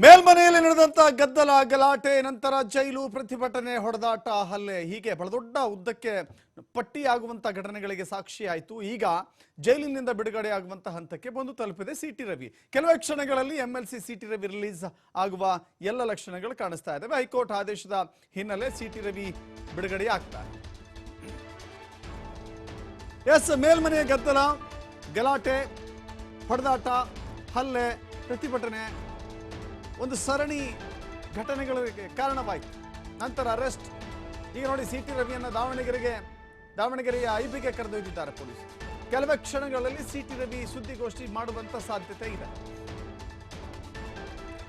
ಮೇಲ್ಮನೆಯಲ್ಲಿ ನಡೆದಂತ ಗದ್ದಲ ಗಲಾಟೆ ನಂತರ ಜೈಲು ಪ್ರತಿಭಟನೆ ಹೊಡೆದಾಟ ಹಲ್ಲೆ ಹೀಗೆ ಬಹಳ ದೊಡ್ಡ ಉದ್ದಕ್ಕೆ ಪಟ್ಟಿಯಾಗುವಂತ ಘಟನೆಗಳಿಗೆ ಸಾಕ್ಷಿಯಾಯಿತು. ಈಗ ಜೈಲಿನಿಂದ ಬಿಡುಗಡೆ ಆಗುವಂತ ಹಂತಕ್ಕೆ ಬಂದು ತಲುಪಿದೆ ಸಿಟಿ ರವಿ. ಕೆಲವೇ ಕ್ಷಣಗಳಲ್ಲಿ ಎಂಎಲ್ಸಿ ಸಿಟಿ ರವಿ ರಿಲೀಸ್ ಆಗುವ ಎಲ್ಲ ಲಕ್ಷಣಗಳು ಕಾಣಿಸ್ತಾ ಇದ್ದಾವೆ. ಹೈಕೋರ್ಟ್ ಆದೇಶದ ಹಿನ್ನೆಲೆ ಸಿಟಿ ರವಿ ಬಿಡುಗಡೆ ಆಗ್ತಾರೆ. ಮೇಲ್ಮನೆಯ ಗದ್ದಲ ಗಲಾಟೆ ಹೊಡೆದಾಟ ಹಲ್ಲೆ ಪ್ರತಿಭಟನೆ ಒಂದು ಸರಣಿ ಘಟನೆಗಳಿಗೆ ಕಾರಣವಾಯಿತು. ನಂತರ ಅರೆಸ್ಟ್. ಈಗ ನೋಡಿ ಸಿಟಿ ರವಿಯನ್ನು ದಾವಣಗೆರೆಯ ಐಬಿಗೆ ಕರೆದೊಯ್ದಿದ್ದಾರೆ ಪೊಲೀಸರು. ಕೆಲವೇ ಕ್ಷಣಗಳಲ್ಲಿ ಸಿಟಿ ರವಿ ಸುದ್ದಿಗೋಷ್ಠಿ ಮಾಡುವಂತ ಸಾಧ್ಯತೆ ಇದೆ.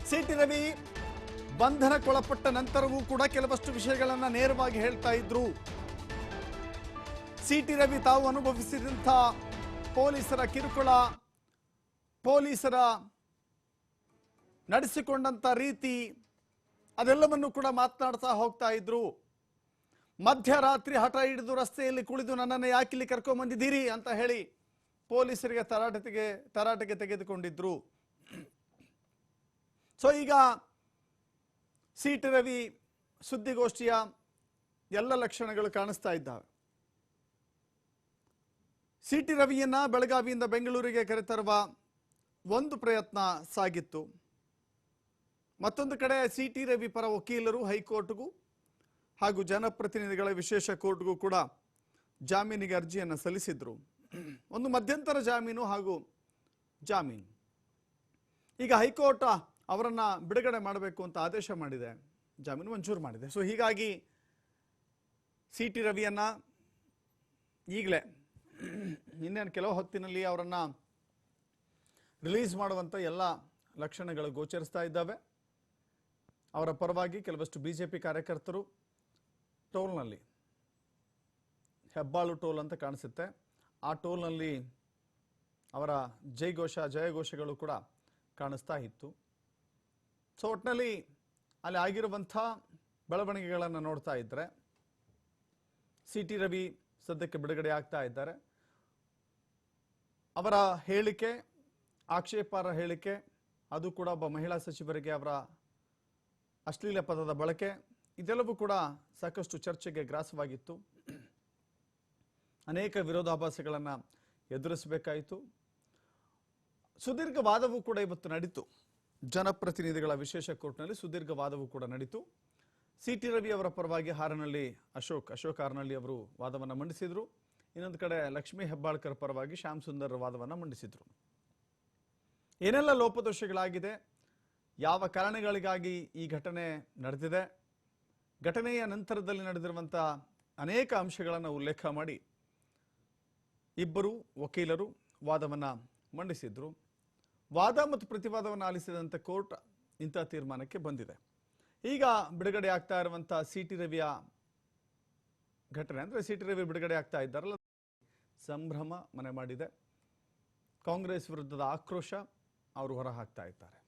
ಸಿಟಿ ರವಿ ಬಂಧನಕ್ಕೊಳಪಟ್ಟ ನಂತರವೂ ಕೂಡ ಕೆಲವಷ್ಟು ವಿಷಯಗಳನ್ನ ನೇರವಾಗಿ ಹೇಳ್ತಾ ಇದ್ರು. ಸಿಟಿ ರವಿ ತಾವು ಅನುಭವಿಸಿದಂಥ ಪೊಲೀಸರ ಕಿರುಕುಳ, ಪೊಲೀಸರ ನಡೆಸಿಕೊಂಡಂತ ರೀತಿ ಅದೆಲ್ಲವನ್ನು ಕೂಡ ಮಾತನಾಡ್ತಾ ಹೋಗ್ತಾ ಇದ್ರು. ಮಧ್ಯರಾತ್ರಿ ಹಠ ಹಿಡಿದು ರಸ್ತೆಯಲ್ಲಿ ಕುಳಿದು ನನ್ನನ್ನು ಯಾಕಿಲ್ಲಿ ಕರ್ಕೊಂಡ್ ಬಂದಿದ್ದೀರಿ ಅಂತ ಹೇಳಿ ಪೊಲೀಸರಿಗೆ ತರಾಟೆಗೆ ತೆಗೆದುಕೊಂಡಿದ್ರು. ಸೊ ಈಗ ಸಿಟಿ ರವಿ ಸುದ್ದಿಗೋಷ್ಠಿಯ ಎಲ್ಲ ಲಕ್ಷಣಗಳು ಕಾಣಿಸ್ತಾ ಇದ್ದಾವೆ. ಸಿಟಿ ರವಿಯನ್ನ ಬೆಳಗಾವಿಯಿಂದ ಬೆಂಗಳೂರಿಗೆ ಕರೆತರುವ ಒಂದು ಪ್ರಯತ್ನ ಸಾಗಿತ್ತು. ಮತ್ತೊಂದು ಕಡೆ ಸಿಟಿ ರವಿ ಪರ ವಕೀಲರು ಹೈಕೋರ್ಟ್ಗೂ ಹಾಗೂ ಜನಪ್ರತಿನಿಧಿಗಳ ವಿಶೇಷ ಕೋರ್ಟ್ಗೂ ಕೂಡ ಜಾಮೀನಿಗೆ ಅರ್ಜಿಯನ್ನು ಸಲ್ಲಿಸಿದ್ರು. ಒಂದು ಮಧ್ಯಂತರ ಜಾಮೀನು ಹಾಗೂ ಜಾಮೀನು. ಈಗ ಹೈಕೋರ್ಟ್ ಅವರನ್ನ ಬಿಡುಗಡೆ ಮಾಡಬೇಕು ಅಂತ ಆದೇಶ ಮಾಡಿದೆ, ಜಾಮೀನು ಮಂಜೂರು ಮಾಡಿದೆ. ಸೊ ಹೀಗಾಗಿ ಸಿಟಿ ರವಿಯನ್ನ ಈಗಲೇ ಇನ್ನೇನು ಕೆಲವು ಹೊತ್ತಿನಲ್ಲಿ ಅವರನ್ನ ರಿಲೀಸ್ ಮಾಡುವಂತ ಎಲ್ಲ ಲಕ್ಷಣಗಳು ಗೋಚರಿಸ್ತಾ ಇದ್ದಾವೆ. ಅವರ ಪರವಾಗಿ ಕೆಲವಷ್ಟು ಬಿಜೆಪಿ ಕಾರ್ಯಕರ್ತರು ಟೋಲ್ನಲ್ಲಿ, ಹೆಬ್ಬಾಳು ಟೋಲ್ ಅಂತ ಕಾಣಿಸುತ್ತೆ, ಆ ಟೋಲ್ನಲ್ಲಿ ಅವರ ಜಯಘೋಷಗಳು ಕೂಡ ಕಾಣಿಸ್ತಾ ಇತ್ತು. ಸೊ ಒಟ್ಟಿನಲ್ಲಿ ಅಲ್ಲಿ ಆಗಿರುವಂಥ ಬೆಳವಣಿಗೆಗಳನ್ನು ನೋಡ್ತಾ ಇದ್ದರೆ ಸಿಟಿ ರವಿ ಸದ್ಯಕ್ಕೆ ಬಿಡುಗಡೆ ಆಗ್ತಾ ಇದ್ದಾರೆ. ಅವರ ಹೇಳಿಕೆ, ಆಕ್ಷೇಪಾರ್ಹ ಹೇಳಿಕೆ, ಅದು ಕೂಡ ಒಬ್ಬ ಮಹಿಳಾ ಸಚಿವರಿಗೆ ಅವರ ಅಶ್ಲೀಲ ಪದದ ಬಳಕೆ, ಇದೆಲ್ಲವೂ ಕೂಡ ಸಾಕಷ್ಟು ಚರ್ಚೆಗೆ ಗ್ರಾಸವಾಗಿತ್ತು. ಅನೇಕ ವಿರೋಧಾಭಾಸಗಳನ್ನು ಎದುರಿಸಬೇಕಾಯಿತು. ಸುದೀರ್ಘ ವಾದವೂ ಕೂಡ ಇವತ್ತು ನಡೀತು. ಜನಪ್ರತಿನಿಧಿಗಳ ವಿಶೇಷ ಕೋರ್ಟ್ನಲ್ಲಿ ಸುದೀರ್ಘ ವಾದವೂ ಕೂಡ ನಡೀತು. ಸಿಟಿ ರವಿ ಅವರ ಪರವಾಗಿ ಅಶೋಕ್ ಹಾರನಹಳ್ಳಿ ಅವರು ವಾದವನ್ನು ಮಂಡಿಸಿದ್ರು. ಇನ್ನೊಂದು ಕಡೆ ಲಕ್ಷ್ಮೀ ಹೆಬ್ಬಾಳ್ಕರ್ ಪರವಾಗಿ ಶ್ಯಾಮ್ ಸುಂದರ್ ವಾದವನ್ನು ಮಂಡಿಸಿದ್ರು. ಏನೆಲ್ಲ ಲೋಪದೋಷಗಳಾಗಿದೆ, ಯಾವ ಕಾರಣಗಳಿಗಾಗಿ ಈ ಘಟನೆ ನಡೆದಿದೆ, ಘಟನೆಯ ನಂತರದಲ್ಲಿ ನಡೆದಿರುವಂಥ ಅನೇಕ ಅಂಶಗಳನ್ನು ಉಲ್ಲೇಖ ಮಾಡಿ ಇಬ್ಬರು ವಕೀಲರು ವಾದವನ್ನು ಮಂಡಿಸಿದ್ರು. ವಾದ ಮತ್ತು ಪ್ರತಿವಾದವನ್ನು ಆಲಿಸಿದಂಥ ಕೋರ್ಟ್ ಇಂಥ ತೀರ್ಮಾನಕ್ಕೆ ಬಂದಿದೆ. ಈಗ ಬಿಡುಗಡೆ ಆಗ್ತಾ ಇರುವಂಥ ಸಿಟಿ ರವಿಯ ಘಟನೆ, ಅಂದರೆ ಸಿಟಿ ರವಿ ಬಿಡುಗಡೆ ಆಗ್ತಾ ಇದ್ದಾರಲ್ಲ, ಸಂಭ್ರಮ ಮನೆ ಮಾಡಿದೆ. ಕಾಂಗ್ರೆಸ್ ವಿರುದ್ಧದ ಆಕ್ರೋಶ ಅವರು ಹೊರ ಹಾಕ್ತಾ ಇದ್ದಾರೆ.